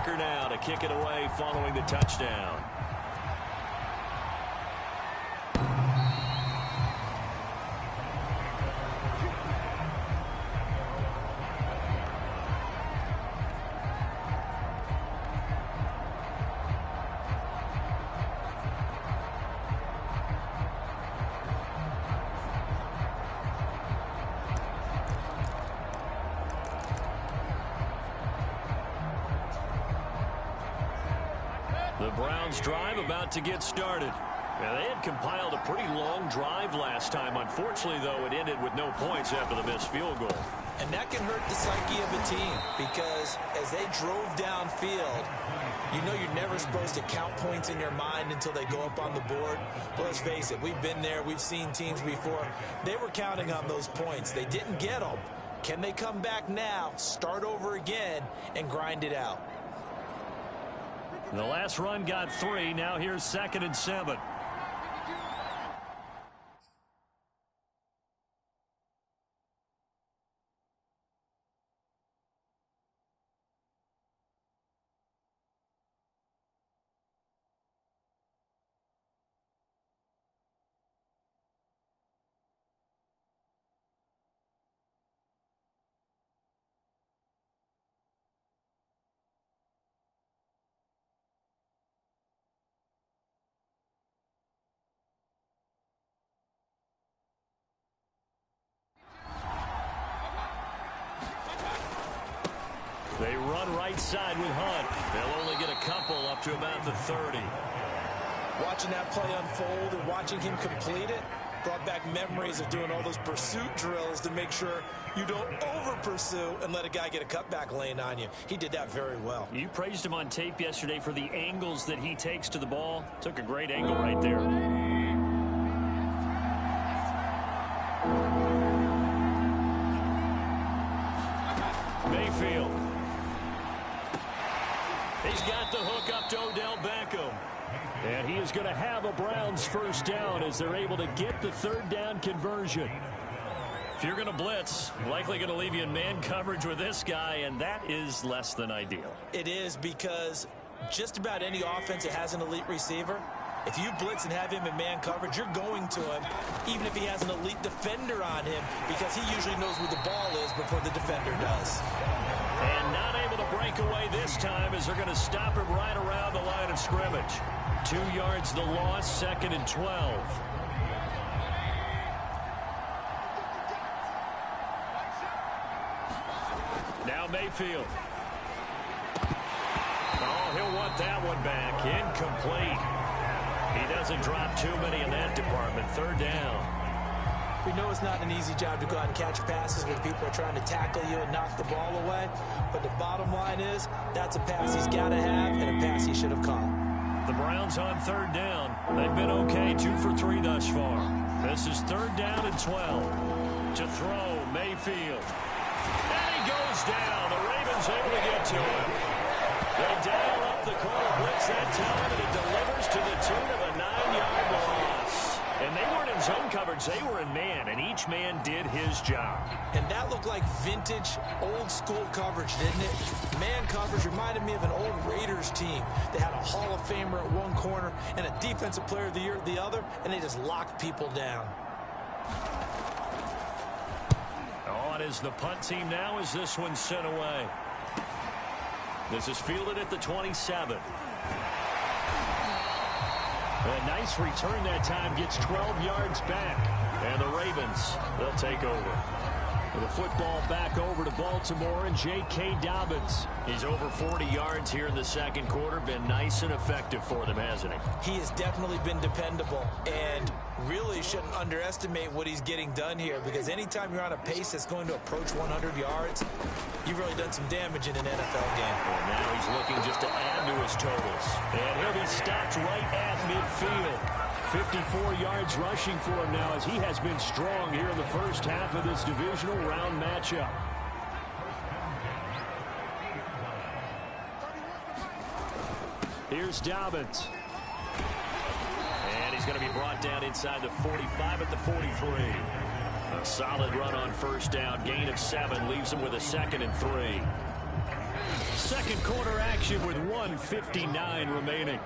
Tucker now to kick it away following the touchdown. The Browns drive about to get started. Now, they had compiled a pretty long drive last time. Unfortunately, though, it ended with no points after the missed field goal. And that can hurt the psyche of a team because as they drove downfield, you know you're never supposed to count points in your mind until they go up on the board. But let's face it, we've been there. We've seen teams before. They were counting on those points. They didn't get them. Can they come back now, start over again, and grind it out? The last run got 3. Now here's 2nd and 7. They run right side with Hunt. They'll only get a couple up to about the 30. Watching that play unfold and watching him complete it brought back memories of doing all those pursuit drills to make sure you don't over-pursue and let a guy get a cutback lane on you. He did that very well. You praised him on tape yesterday for the angles that he takes to the ball. Took a great angle right there. Mayfield. He's got the hook up to Odell Beckham. And he is going to have a Browns first down as they're able to get the 3rd down conversion. If you're going to blitz, likely going to leave you in man coverage with this guy, and that is less than ideal. It is because just about any offense that has an elite receiver, if you blitz and have him in man coverage, you're going to him, even if he has an elite defender on him, because he usually knows where the ball is before the defender does. And not able to break away this time as they're going to stop him right around the line of scrimmage. 2 yards the loss, 2nd and 12. Now Mayfield. Oh, he'll want that one back. Incomplete. He doesn't drop too many in that department. 3rd down. We know it's not an easy job to go out and catch passes when people are trying to tackle you and knock the ball away. But the bottom line is that's a pass he's got to have and a pass he should have caught. The Browns on 3rd down. They've been okay, 2 for 3 thus far. This is 3rd down and 12. To throw, Mayfield. And he goes down. The Ravens able to get to him. They dial up the corner blitz that time, and it delivers to the tune of a 9-yard loss. And they weren't in zone coverage. They were in man, and each man did his job. And that looked like vintage, old-school coverage, didn't it? Man coverage reminded me of an old Raiders team. They had a Hall of Famer at one corner and a Defensive Player of the Year at the other, and they just locked people down. On is the punt team now as this one's sent away. This is fielded at the 27. A nice return that time, gets 12 yards back. And the Ravens, they'll take over. The football back over to Baltimore and J.K. Dobbins. He's over 40 yards here in the 2nd quarter. Been nice and effective for them, hasn't he? He has definitely been dependable and really shouldn't underestimate what he's getting done here, because anytime you're on a pace that's going to approach 100 yards, you've really done some damage in an NFL game. And now he's looking just to add to his totals. And he'll be stopped right at midfield. 54 yards rushing for him now as he has been strong here in the first half of this divisional round matchup. Here's Dobbins. And he's going to be brought down inside the 45 at the 43. A solid run on first down. Gain of 7 leaves him with a 2nd and 3. Second quarter action with 1:59 remaining.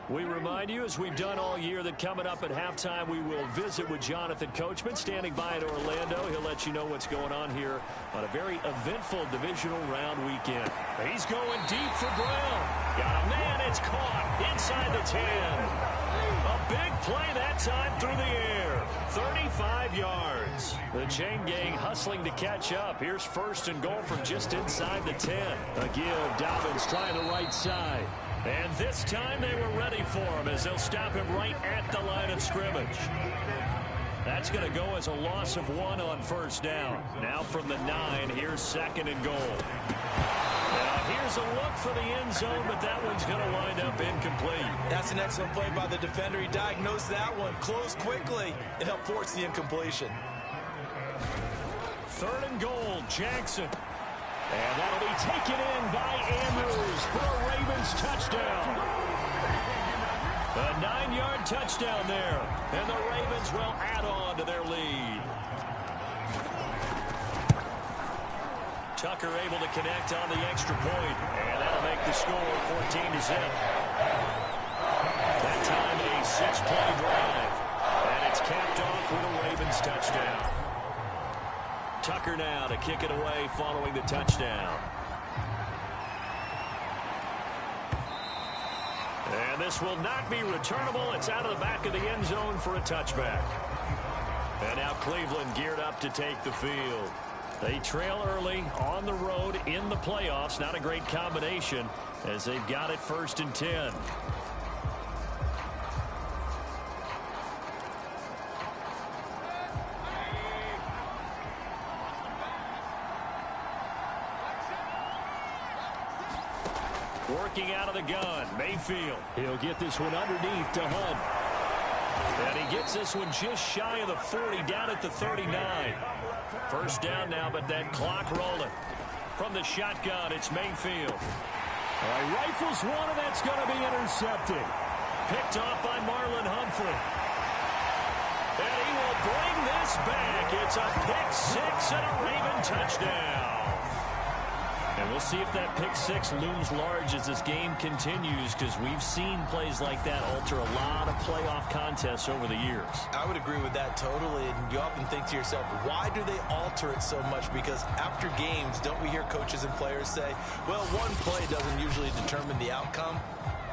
We remind you, as we've done all year, that coming up at halftime, we will visit with Jonathan Coachman, standing by in Orlando. He'll let you know what's going on here on a very eventful divisional round weekend. He's going deep for Brown. Got a man, it's caught inside the 10. A big play that time through the air. 35 yards. The chain gang hustling to catch up. Here's first and goal from just inside the 10. A give, Dobbins trying the right side. And this time they were ready for him as they'll stop him right at the line of scrimmage. That's going to go as a loss of 1 on first down. Now from the 9, here's second and goal. Now here's a look for the end zone, but that one's going to wind up incomplete. That's an excellent play by the defender. He diagnosed that one, closed quickly, and helped force the incompletion. Third and goal, Jackson. And that'll be taken in by Andrews for a Ravens touchdown. A 9-yard touchdown there. And the Ravens will add on to their lead. Tucker able to connect on the extra point. And that'll make the score 14-0. That time a 6-play drive. And it's capped off with a Ravens touchdown. Tucker now to kick it away following the touchdown. And this will not be returnable. It's out of the back of the end zone for a touchback. And now Cleveland geared up to take the field. They trail early on the road in the playoffs. Not a great combination as they've got it first and 10. Working out of the gun, Mayfield. He'll get this one underneath to Hunt. And he gets this one just shy of the 40, down at the 39. First down now, but that clock rolling. From the shotgun, it's Mayfield. All right, rifles one, and that's going to be intercepted. Picked off by Marlon Humphrey. And he will bring this back. It's a pick six and a Raven touchdown. And we'll see if that pick six looms large as this game continues, because we've seen plays like that alter a lot of playoff contests over the years. I would agree with that totally, and you often think to yourself, why do they alter it so much? Because after games, don't we hear coaches and players say, well, one play doesn't usually determine the outcome?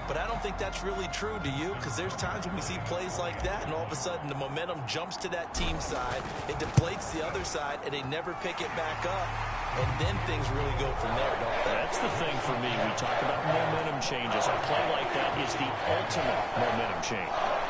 But I don't think that's really true, do you? Because there's times when we see plays like that, and all of a sudden the momentum jumps to that team side, it deflates the other side, and they never pick it back up. And then things really go from there, don't they? That's the thing for me. We talk about momentum changes. A play like that is the ultimate momentum change.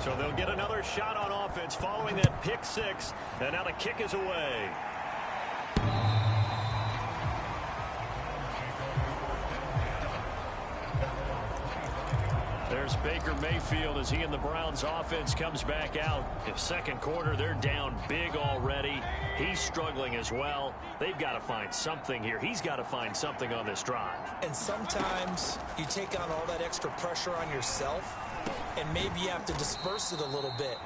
So they'll get another shot on offense following that pick six. And now the kick is away. There's Baker Mayfield as he and the Browns offense comes back out. In second quarter, they're down big already. He's struggling as well. They've got to find something here. He's got to find something on this drive. And sometimes you take on all that extra pressure on yourself, and maybe you have to disperse it a little bit.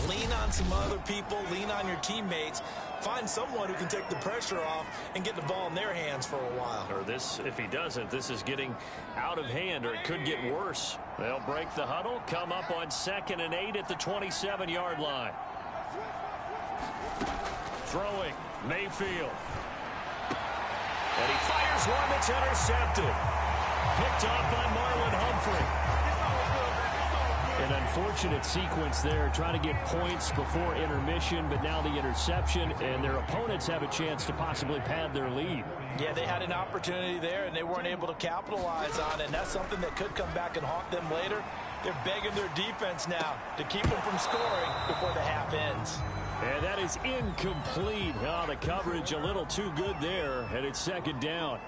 Lean on some other people, lean on your teammates. Find someone who can take the pressure off and get the ball in their hands for a while. Or this, if he doesn't, this is getting out of hand, or it could get worse. They'll break the huddle, come up on 2nd and 8 at the 27-yard line. Throwing, Mayfield. And he fires one that's intercepted. Picked off by Marlon Humphrey. An unfortunate sequence there, trying to get points before intermission, but now the interception, and their opponents have a chance to possibly pad their lead. Yeah, they had an opportunity there, and they weren't able to capitalize on it, and that's something that could come back and haunt them later. They're begging their defense now to keep them from scoring before the half ends. And that is incomplete. Oh, the coverage a little too good there, and it's 2nd down.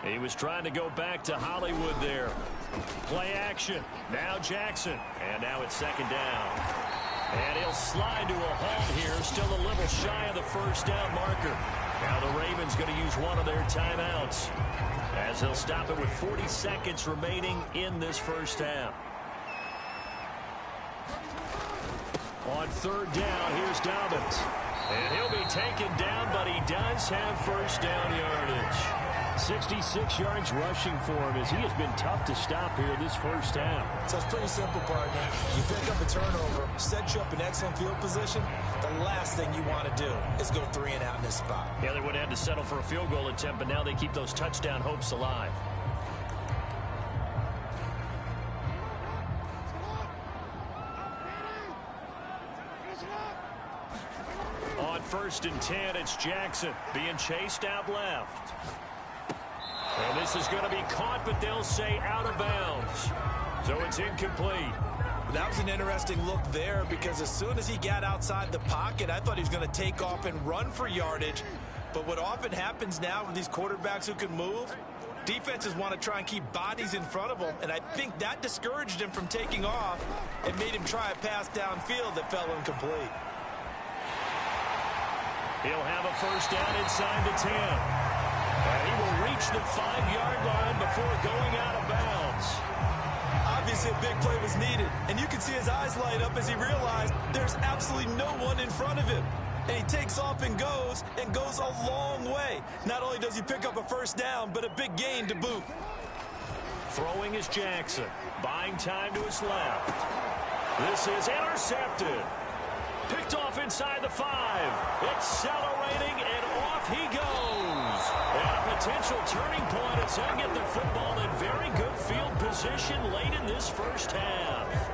He was trying to go back to Hollywood there. Play action. Now Jackson. And now it's 2nd down. And he'll slide to a halt here. Still a little shy of the 1st down marker. Now the Ravens going to use one of their timeouts, as they'll stop it with 40 seconds remaining in this 1st half. On 3rd down, here's Dobbins. And he'll be taken down, but he does have 1st down yardage. 66 yards rushing for him, as he has been tough to stop here this 1st half. So it's pretty simple, partner. You pick up a turnover, set you up in excellent field position. The last thing you want to do is go 3 and out in this spot. Yeah, they would have had to settle for a field goal attempt, but now they keep those touchdown hopes alive. On 1st and 10, it's Jackson being chased out left. And this is going to be caught, but they'll say out of bounds. So it's incomplete. That was an interesting look there, because as soon as he got outside the pocket, I thought he was going to take off and run for yardage. But what often happens now with these quarterbacks who can move, defenses want to try and keep bodies in front of them, and I think that discouraged him from taking off and made him try a pass downfield that fell incomplete. He'll have a 1st down inside the 10. And he will reach the 5-yard line before going out of bounds. Obviously, a big play was needed, and you can see his eyes light up as he realized there's absolutely no one in front of him. And he takes off and goes a long way. Not only does he pick up a 1st down, but a big gain to boot. Throwing is Jackson, buying time to his left. This is intercepted. Picked off inside the 5. Accelerating, and off he goes. And a potential turning point as he'll get the football in very good field position late in this 1st half.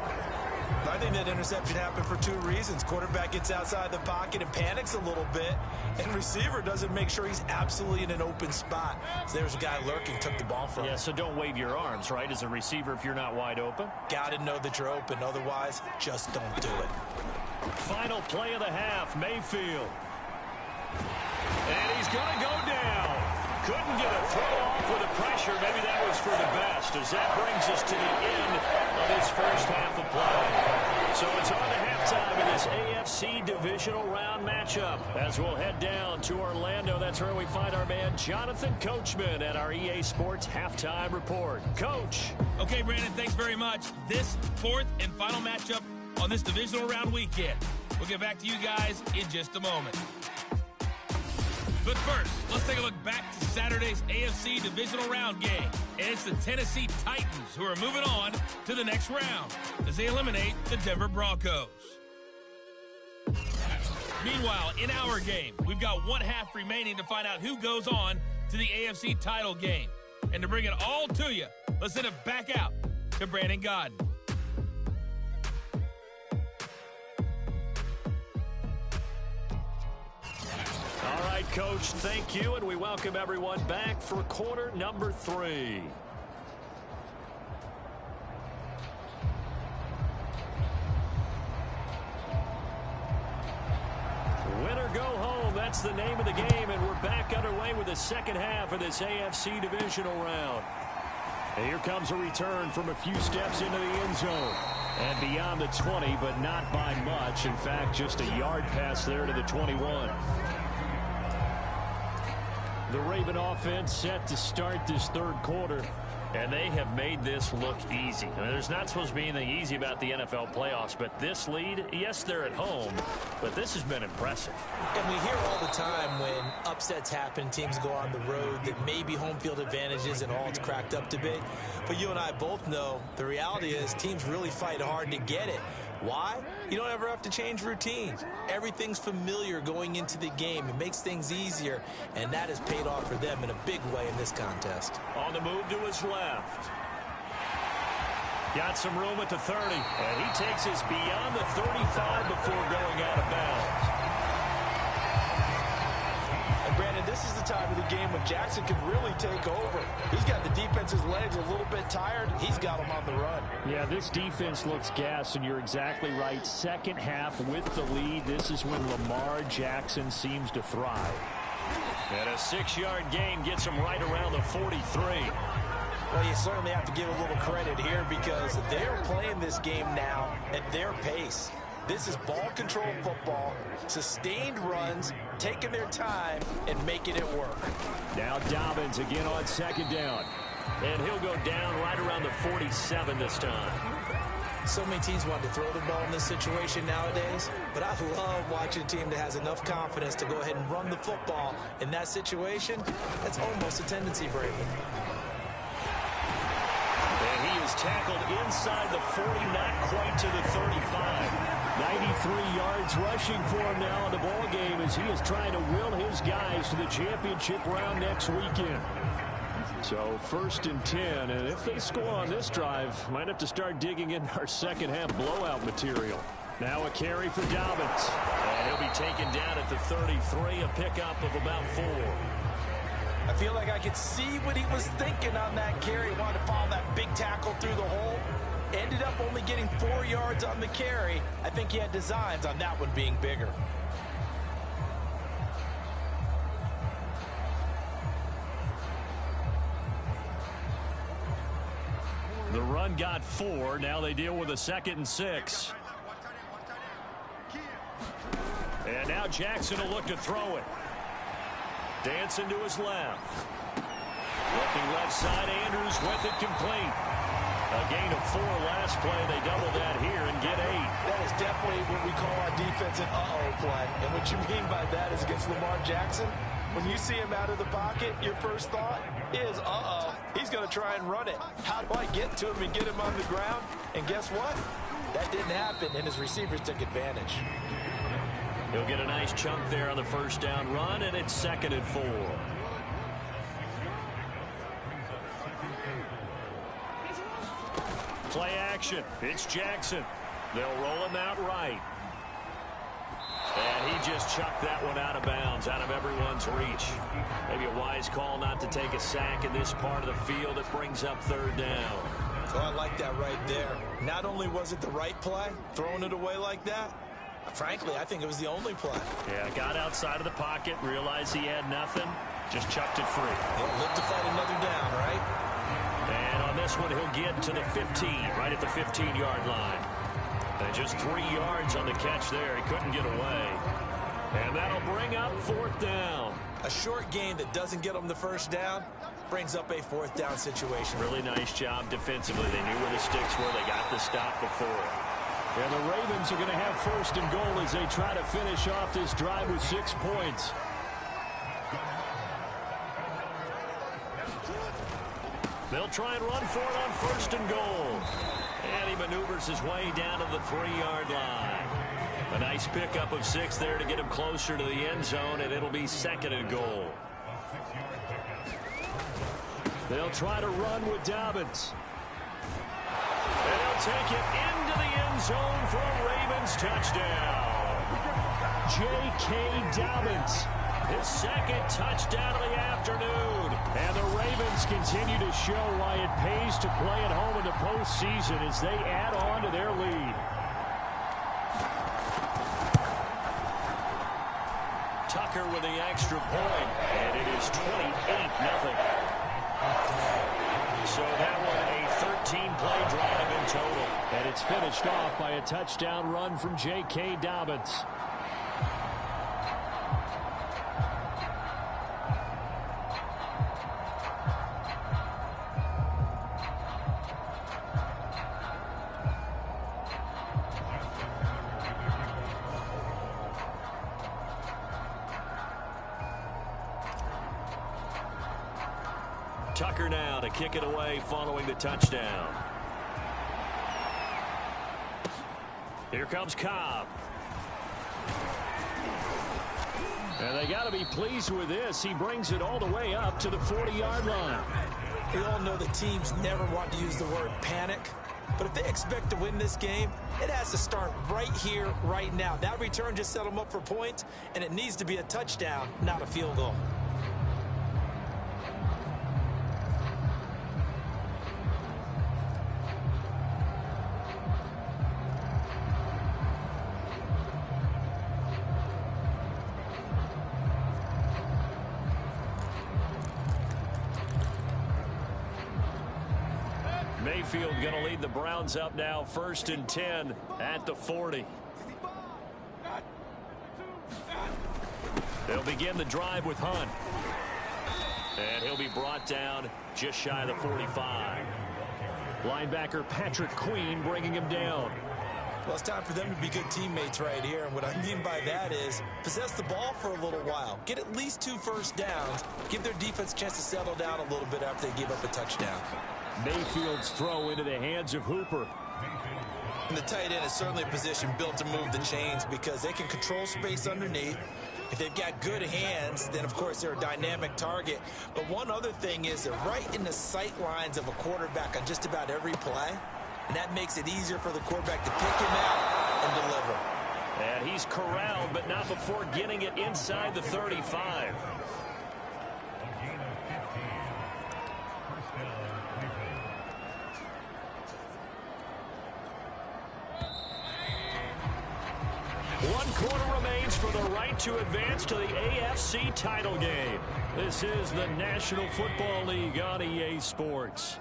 I think that interception happened for 2 reasons. Quarterback gets outside the pocket and panics a little bit, and receiver doesn't make sure he's absolutely in an open spot. So there's a guy lurking, took the ball from him. Yeah, so don't wave your arms, right, as a receiver if you're not wide open. Got to know that you're open. Otherwise, just don't do it. Final play of the half, Mayfield. And he's going to go down. Couldn't get a throw off with the pressure. Maybe that was for the best, as that brings us to the end of this 1st half of play. So it's on to halftime in this AFC divisional round matchup, as we'll head down to Orlando. That's where we find our man Jonathan Coachman at our EA Sports Halftime Report. Coach. Okay, Brandon, thanks very much. This 4th and final matchup on this divisional round weekend. We'll get back to you guys in just a moment. But first, let's take a look back to Saturday's AFC divisional round game. And it's the Tennessee Titans who are moving on to the next round as they eliminate the Denver Broncos. Meanwhile, in our game, we've got 1 half remaining to find out who goes on to the AFC title game. And to bring it all to you, let's send it back out to Brandon Godden. All right, Coach, thank you, and we welcome everyone back for quarter number 3. Win or go home, that's the name of the game, and we're back underway with the 2nd half of this AFC divisional round. And here comes a return from a few steps into the end zone. And beyond the 20, but not by much. In fact, just a yard pass there to the 21. The Raven offense set to start this 3rd quarter. And they have made this look easy. I mean, there's not supposed to be anything easy about the NFL playoffs, but this lead, yes, they're at home, but this has been impressive. And we hear all the time when upsets happen, teams go on the road, that maybe home field advantage isn't all it's cracked up to be. But you and I both know the reality is teams really fight hard to get it. Why? You don't ever have to change routines. Everything's familiar going into the game. It makes things easier, and that has paid off for them in a big way in this contest. On the move to his left. Got some room at the 30, and he takes us beyond the 35 before going out of bounds. And Brandon, this is the time of the game when Jackson can really take over. He's got the defense's legs a little bit tired. He's got them on the run. Yeah, this defense looks gassed, and you're exactly right. Second half with the lead, this is when Lamar Jackson seems to thrive. And a 6-yard gain gets him right around the 43. Well, you certainly have to give a little credit here because they're playing this game now at their pace. This is ball control football, sustained runs, taking their time, and making it work. Now Dobbins again on second down. And he'll go down right around the 47 this time. So many teams want to throw the ball in this situation nowadays, but I love watching a team that has enough confidence to go ahead and run the football in that situation. That's almost a tendency breaker. And he is tackled inside the 40, not quite to the 35. 93 yards rushing for him now in the ball game as he is trying to will his guys to the championship round next weekend. So 1st and 10, and if they score on this drive, might have to start digging in our second half blowout material. Now a carry for Dobbins, and he'll be taken down at the 33, a pickup of about 4. I feel like I could see what he was thinking on that carry. He wanted to follow that big tackle through the hole. Ended up only getting 4 yards on the carry. I think he had designs on that one being bigger. The run got 4. Now they deal with a 2nd and 6. And now Jackson will look to throw it. Dancing to his left. Looking left side, Andrews with it complete. A gain of 4 last play. They double that here and get 8. That is definitely what we call our defense an uh-oh play. And what you mean by that is against Lamar Jackson, when you see him out of the pocket, your first thought is, uh-oh, he's going to try and run it. How do I get to him and get him on the ground? And guess what? That didn't happen, and his receivers took advantage. He'll get a nice chunk there on the first down run, and it's 2nd and 4. Play action. It's Jackson. They'll roll him out right. And he just chucked that one out of bounds, out of everyone's reach. Maybe a wise call not to take a sack in this part of the field. It brings up 3rd down. So I like that right there. Not only was it the right play, throwing it away like that, frankly, I think it was the only play. Yeah, got outside of the pocket, realized he had nothing, just chucked it free. He'll look to fight another down, right? And on this one, he'll get to the 15, right at the 15-yard line. And just 3 yards on the catch there. He couldn't get away. And that'll bring up 4th down. A short gain that doesn't get them the first down brings up a 4th down situation. Really nice job defensively. They knew where the sticks were. They got the stop before. And the Ravens are going to have 1st and goal as they try to finish off this drive with 6 points. They'll try and run for it on 1st and goal. And he maneuvers his way down to the 3-yard line. A nice pickup of 6 there to get him closer to the end zone, and it'll be 2nd and goal. They'll try to run with Dobbins. And they'll take it into the end zone for a Ravens touchdown. J.K. Dobbins, his 2nd touchdown of the afternoon. And the Ravens continue to show why it pays to play at home in the postseason as they add on to their lead. Tucker with the extra point, and it is 28-0. So that one a 13-play drive in total. And it's finished off by a touchdown run from J.K. Dobbins. Tucker now to kick it away following the touchdown. Here comes Cobb. And they got to be pleased with this. He brings it all the way up to the 40-yard line. We all know that teams never want to use the word panic. But if they expect to win this game, it has to start right here, right now. That return just set them up for points, and it needs to be a touchdown, not a field goal. Mayfield going to lead the Browns up now, 1st and 10 at the 40. They'll begin the drive with Hunt. And he'll be brought down just shy of the 45. Linebacker Patrick Queen bringing him down. Well, it's time for them to be good teammates right here. And what I mean by that is possess the ball for a little while. Get at least 2 first downs. Give their defense a chance to settle down a little bit after they give up a touchdown. Mayfield's throw into the hands of Hooper. And the tight end is certainly a position built to move the chains because they can control space underneath. If they've got good hands, then, of course, they're a dynamic target. But one other thing is they're right in the sight lines of a quarterback on just about every play. And that makes it easier for the quarterback to pick him out and deliver. And he's corralled, but not before getting it inside the 35. One quarter remains for the right to advance to the AFC title game. This is the National Football League on EA Sports.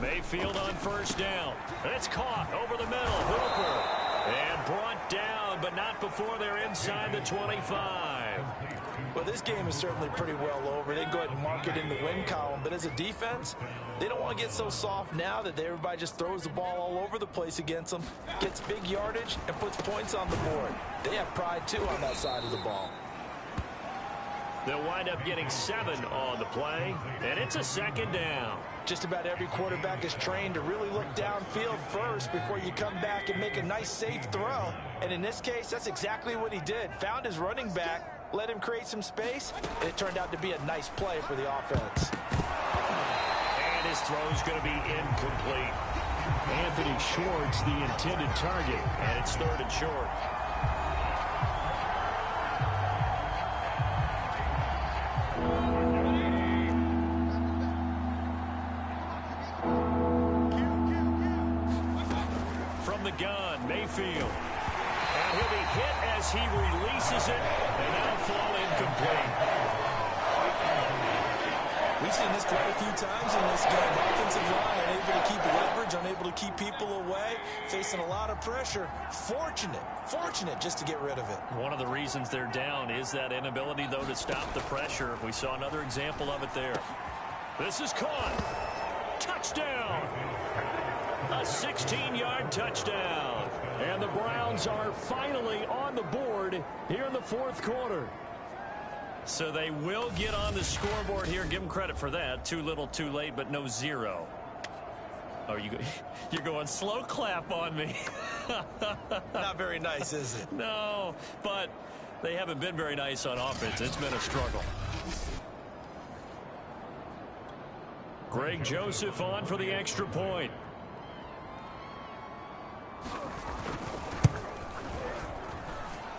Mayfield on 1st down. It's caught over the middle. Hooper. And brought down, but not before they're inside the 25. Well, this game is certainly pretty well over. They can go ahead and mark it in the win column. But as a defense, they don't want to get so soft now that everybody just throws the ball all over the place against them, gets big yardage, and puts points on the board. They have pride, too, on that side of the ball. They'll wind up getting 7 on the play, and it's a 2nd down. Just about every quarterback is trained to really look downfield first before you come back and make a nice, safe throw. And in this case, that's exactly what he did. Found his running back, let him create some space, and it turned out to be a nice play for the offense. And his throw's going to be incomplete. Anthony Schwartz, the intended target, and it's 3rd and short. From the gun, Mayfield. And he'll be hit as he releases it, and that'll fall incomplete. We've seen this quite a few times in this game. Offensive line unable to keep leverage, unable to keep people away, facing a lot of pressure. Fortunate just to get rid of it. One of the reasons they're down is that inability, though, to stop the pressure. We saw another example of it there. This is caught. Touchdown. A 16-yard touchdown. And the Browns are finally on the board here in the 4th quarter. So they will get on the scoreboard here. Give them credit for that. Too little, too late, but no 0. Oh, you're going slow clap on me. Not very nice, is it? No, but they haven't been very nice on offense. It's been a struggle. Greg Joseph on for the extra point.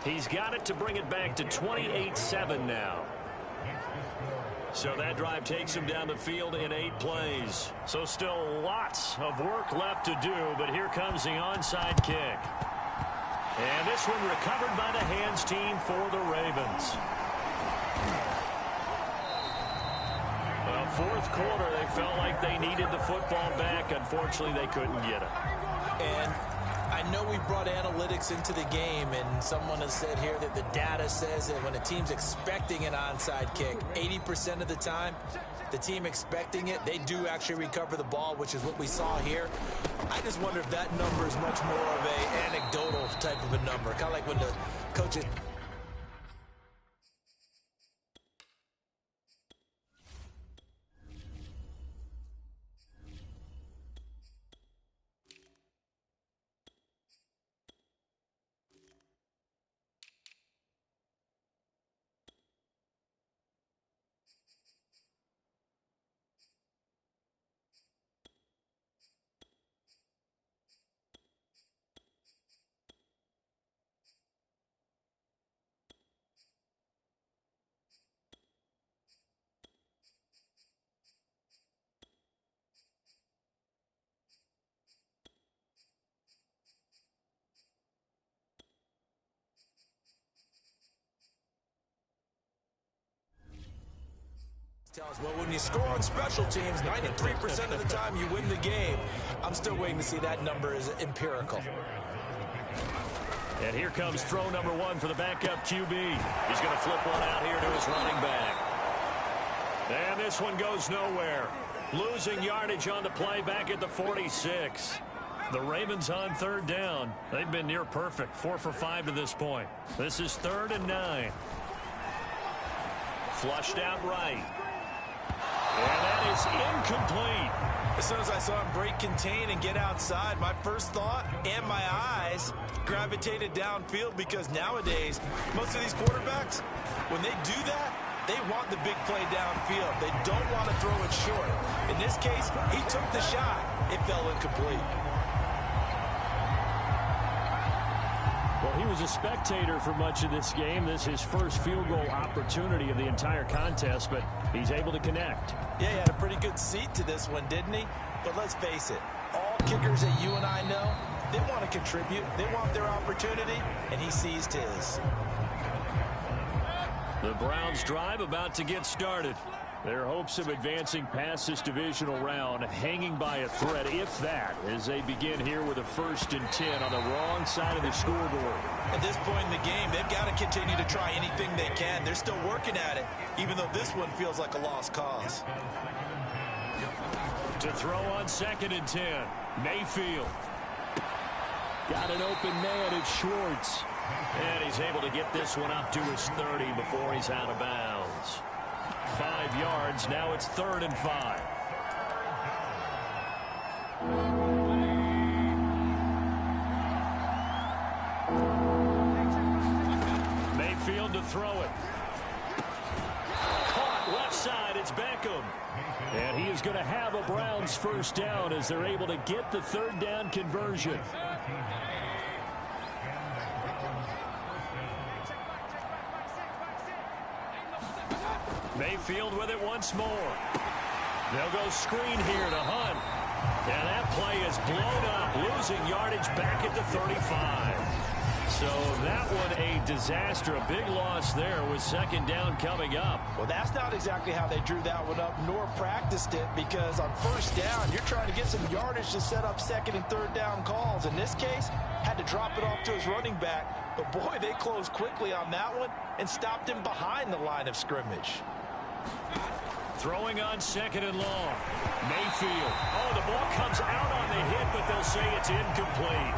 He's got it to bring it back to 28-7 now. So that drive takes him down the field in 8 plays. So still lots of work left to do, but here comes the onside kick. And this one recovered by the hands team for the Ravens. Well, 4th quarter, they felt like they needed the football back. Unfortunately, they couldn't get it. And I know we brought analytics into the game, and someone has said here that the data says that when a team's expecting an onside kick, 80% of the time, the team expecting it, they do actually recover the ball, which is what we saw here. I just wonder if that number is much more of an anecdotal type of a number, kind of like when the coaches Well, when you score on special teams, 93% of the time you win the game. I'm still waiting to see that number is empirical. And here comes throw number 1 for the backup QB. He's going to flip one out here to his running back. And this one goes nowhere. Losing yardage on the play back at the 46. The Ravens on 3rd down. They've been near perfect, 4 for 5 to this point. This is 3rd and 9. Flushed out right. And that is incomplete. As soon as I saw him break contain and get outside, my first thought and my eyes gravitated downfield, because nowadays, most of these quarterbacks, when they do that, they want the big play downfield. They don't want to throw it short. In this case, he took the shot. It fell incomplete. Well, he was a spectator for much of this game. This is his first field goal opportunity of the entire contest, but he's able to connect. Yeah, he had a pretty good seat to this one, didn't he? But let's face it, all kickers that you and I know, they want to contribute. They want their opportunity, and he seized his. The Browns drive about to get started. Their hopes of advancing past this divisional round hanging by a thread, if that, as they begin here with a 1st and 10 on the wrong side of the scoreboard. At this point in the game, they've got to continue to try anything they can. They're still working at it, even though this one feels like a lost cause. To throw on 2nd and 10, Mayfield. Got an open man, it's Schwartz. And he's able to get this one up to his 30 before he's out of bounds. 5 yards, now it's 3rd and 5. Mayfield to throw it. Caught left side, it's Beckham. And he is going to have a Browns 1st down as they're able to get the 3rd down conversion. Mayfield with it once more. They'll go screen here to Hunt. And that play is blown up, losing yardage back at the 35. So that one a disaster, a big loss there with 2nd down coming up. Well, that's not exactly how they drew that one up, nor practiced it, because on 1st down, you're trying to get some yardage to set up 2nd and 3rd down calls. In this case, had to drop it off to his running back. But, boy, they closed quickly on that one and stopped him behind the line of scrimmage. Throwing on 2nd and long. Mayfield. Oh, the ball comes out on the hit, but they'll say it's incomplete.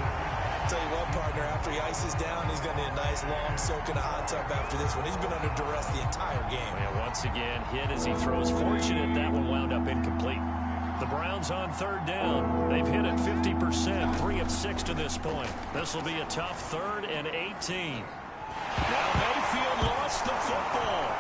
Tell you what, partner, after he ices down, he's going to need a nice long soak in a hot tub after this one. He's been under duress the entire game. And once again, hit as he throws. Fortunate that one wound up incomplete. The Browns on 3rd down. They've hit it 50%, 3 of 6 to this point. This will be a tough 3rd and 18. Now Mayfield lost the football.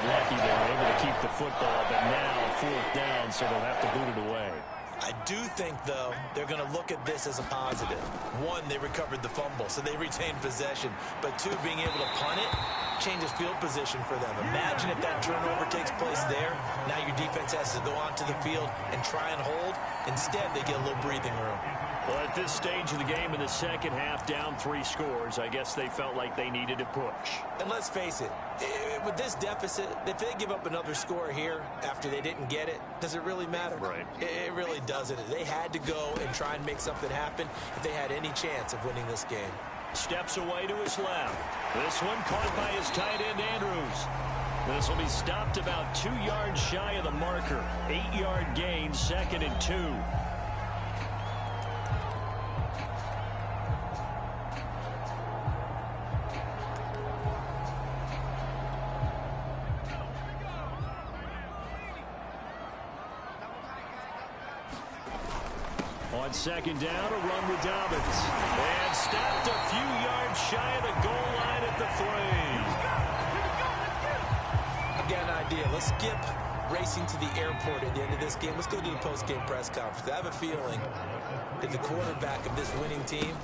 Lucky they were able to keep the football, but now 4th down, so they'll have to boot it away. I do think, though, they're going to look at this as a positive. 1, they recovered the fumble, so they retained possession. But 2, being able to punt it changes field position for them. Imagine if that turnover takes place there. Now your defense has to go onto the field and try and hold. Instead, they get a little breathing room. Well, at this stage of the game in the 2nd half, down 3 scores, I guess they felt like they needed to push. And let's face it, with this deficit, if they give up another score here after they didn't get it, does it really matter? Right. It really doesn't. They had to go and try and make something happen if they had any chance of winning this game. Steps away to his left. This one caught by his tight end, Andrews. This will be stopped about 2 yards shy of the marker. 8-yard gain, 2nd and 2. On 2nd down, a run with Dobbins. And stopped a few yards shy of the goal line at the 3. Again, an idea. Let's skip racing to the airport at the end of this game. Let's go to the post-game press conference. I have a feeling that the quarterback of this winning team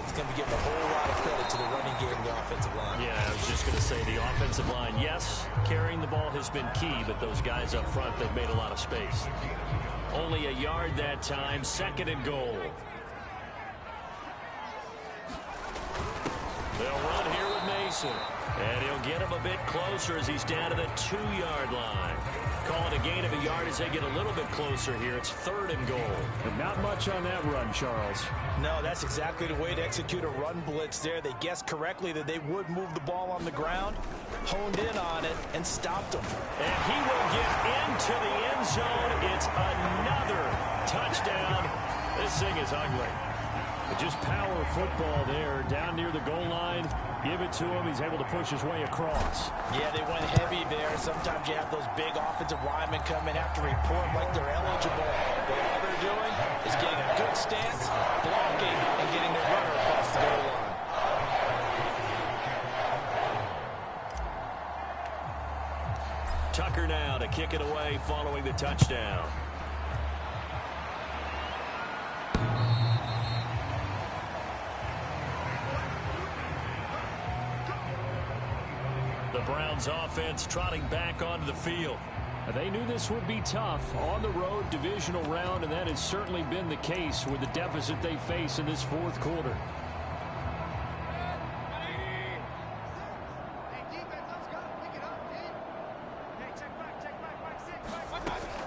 is going to be giving a whole lot of credit to the running game and the offensive line. Yeah, I was just going to say the offensive line, yes, carrying the ball has been key, but those guys up front, they've made a lot of space. Only a yard that time, 2nd and goal. They'll run here with Mason. And he'll get him a bit closer as he's down to the 2-yard line. Call it a gain of a yard as they get a little bit closer here. It's 3rd and goal. But not much on that run, Charles. No, that's exactly the way to execute a run blitz there. They guessed correctly that they would move the ball on the ground, honed in on it, and stopped him. And he will get into the end zone. It's another touchdown. This thing is ugly. But just power football there, down near the goal line. Give it to him. He's able to push his way across. Yeah, they went heavy there. Sometimes you have those big offensive linemen come and have to report like they're eligible. But all they're doing is getting a good stance, blocking, and getting their runner across the goal line. Tucker now to kick it away following the touchdown. The Browns offense trotting back onto the field. They knew this would be tough on the road divisional round, and that has certainly been the case with the deficit they face in this 4th quarter.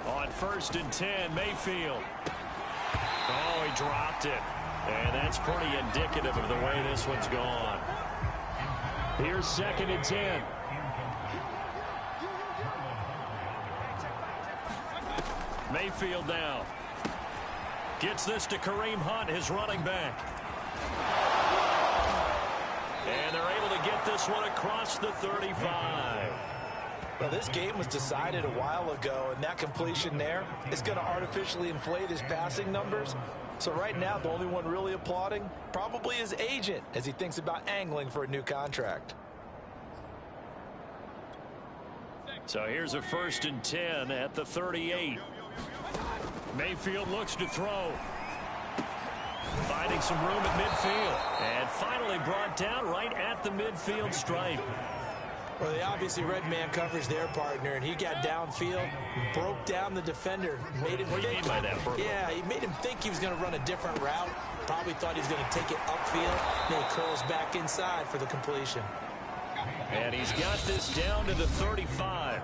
On 1st and 10, Mayfield. Oh, he dropped it. And that's pretty indicative of the way this one's gone. Here's 2nd and 10. Mayfield now. Gets this to Kareem Hunt, his running back. And they're able to get this one across the 35. Well, this game was decided a while ago, and that completion there is going to artificially inflate his passing numbers. So right now, the only one really applauding probably his agent as he thinks about angling for a new contract. So here's a 1st and 10 at the 38. Mayfield looks to throw. Finding some room at midfield. And finally brought down right at the midfield stripe. Well, they obviously read man coverage their partner, and he got downfield, broke down the defender, made him What do you mean by that, Bert? Yeah, he made him think he was going to run a different route. Probably thought he was going to take it upfield. Then he curls back inside for the completion. And he's got this down to the 35.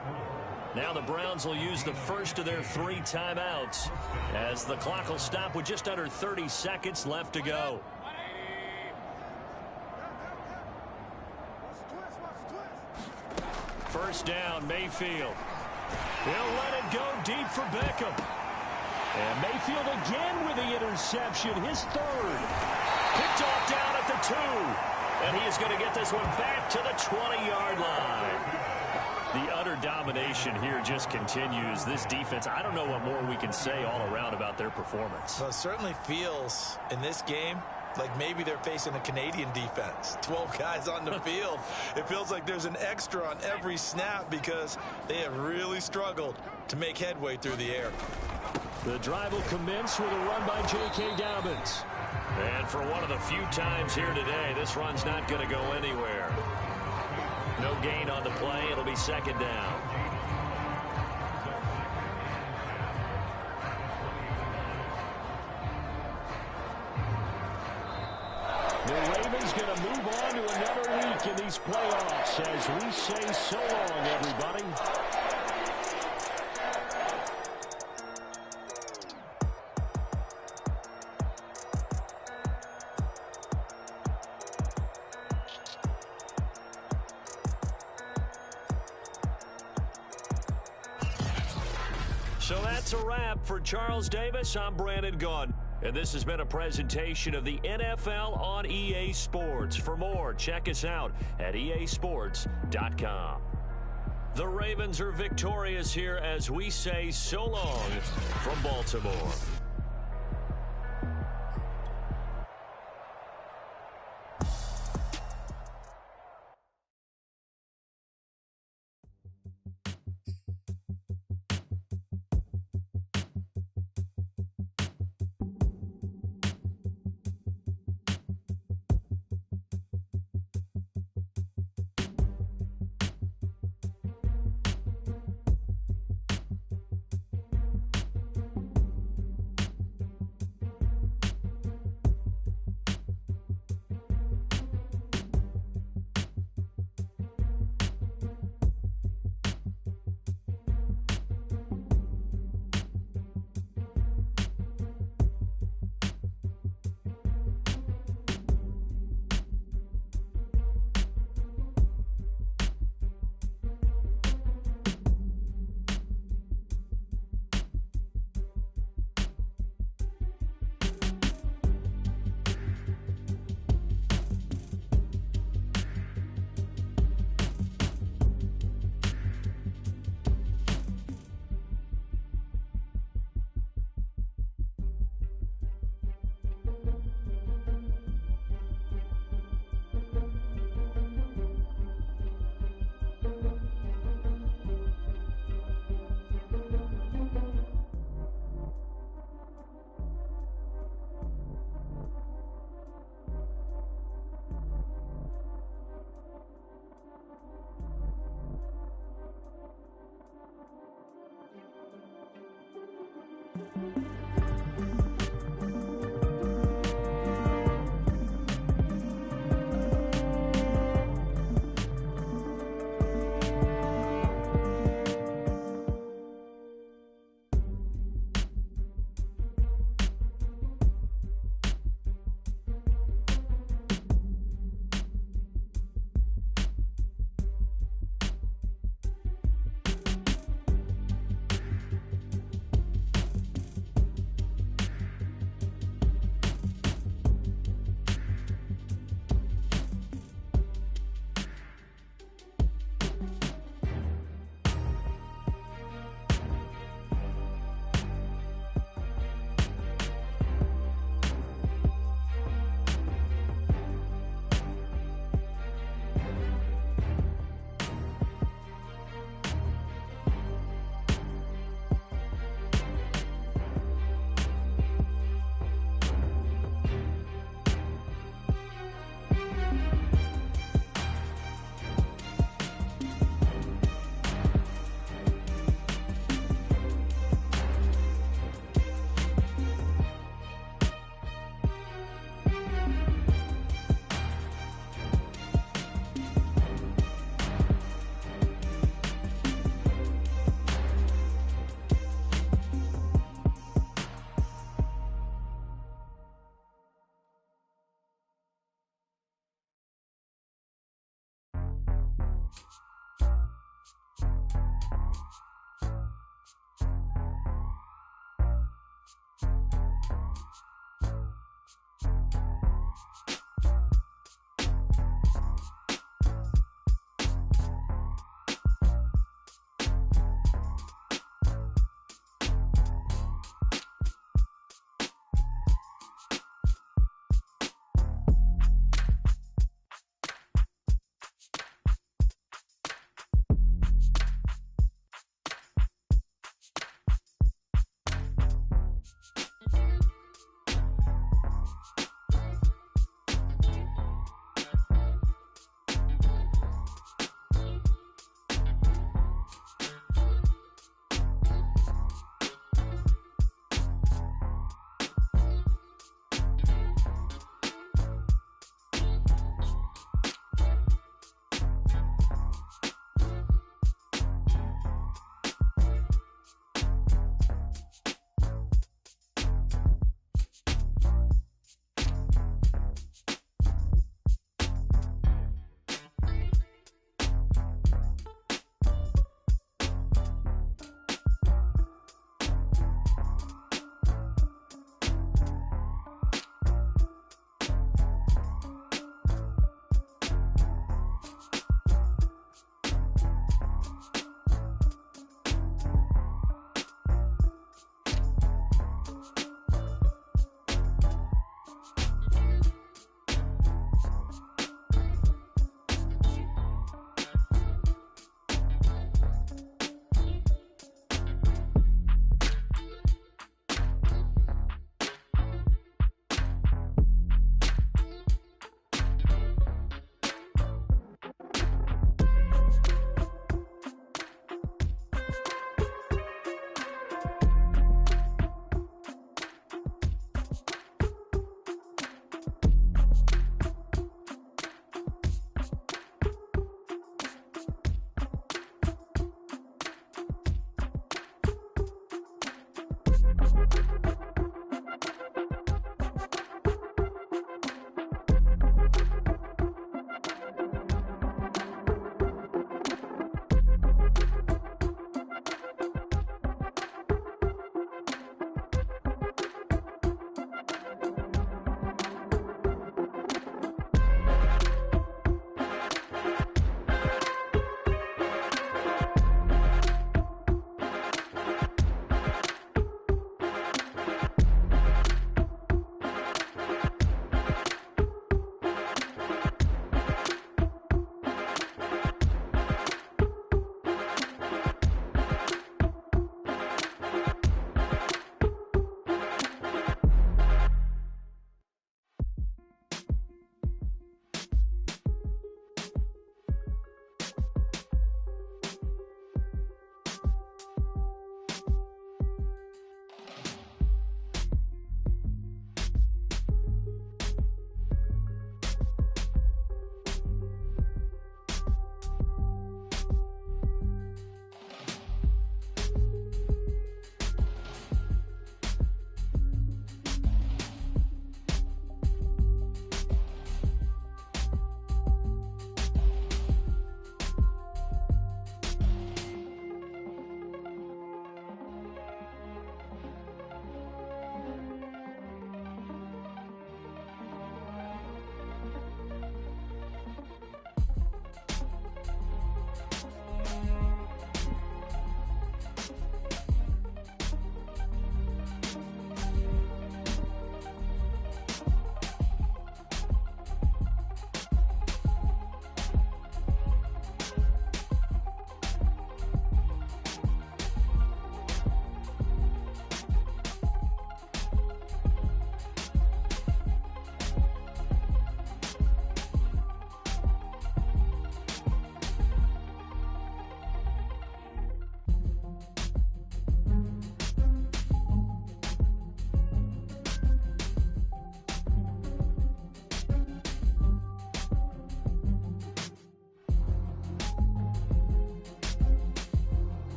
Now the Browns will use the first of their 3 timeouts as the clock will stop with just under 30 seconds left to go. First down, Mayfield. He'll let it go deep for Beckham. And Mayfield again with the interception, his 3rd. Picked off down at the 2. And he is going to get this one back to the 20-yard line. The utter domination here just continues. This defense, I don't know what more we can say all around about their performance. Well, it certainly feels in this game like maybe they're facing a Canadian defense. 12 guys on the field. It feels like there's an extra on every snap because they have really struggled to make headway through the air. The drive will commence with a run by J.K. Dobbins. And for one of the few times here today, this run's not going to go anywhere. No gain on the play. It'll be 2nd down. The Ravens going to move on to another week in these playoffs as we say so long, everybody. So that's a wrap for Charles Davis. I'm Brandon Gunn. And this has been a presentation of the NFL on EA Sports. For more, check us out at easports.com. The Ravens are victorious here as we say so long from Baltimore.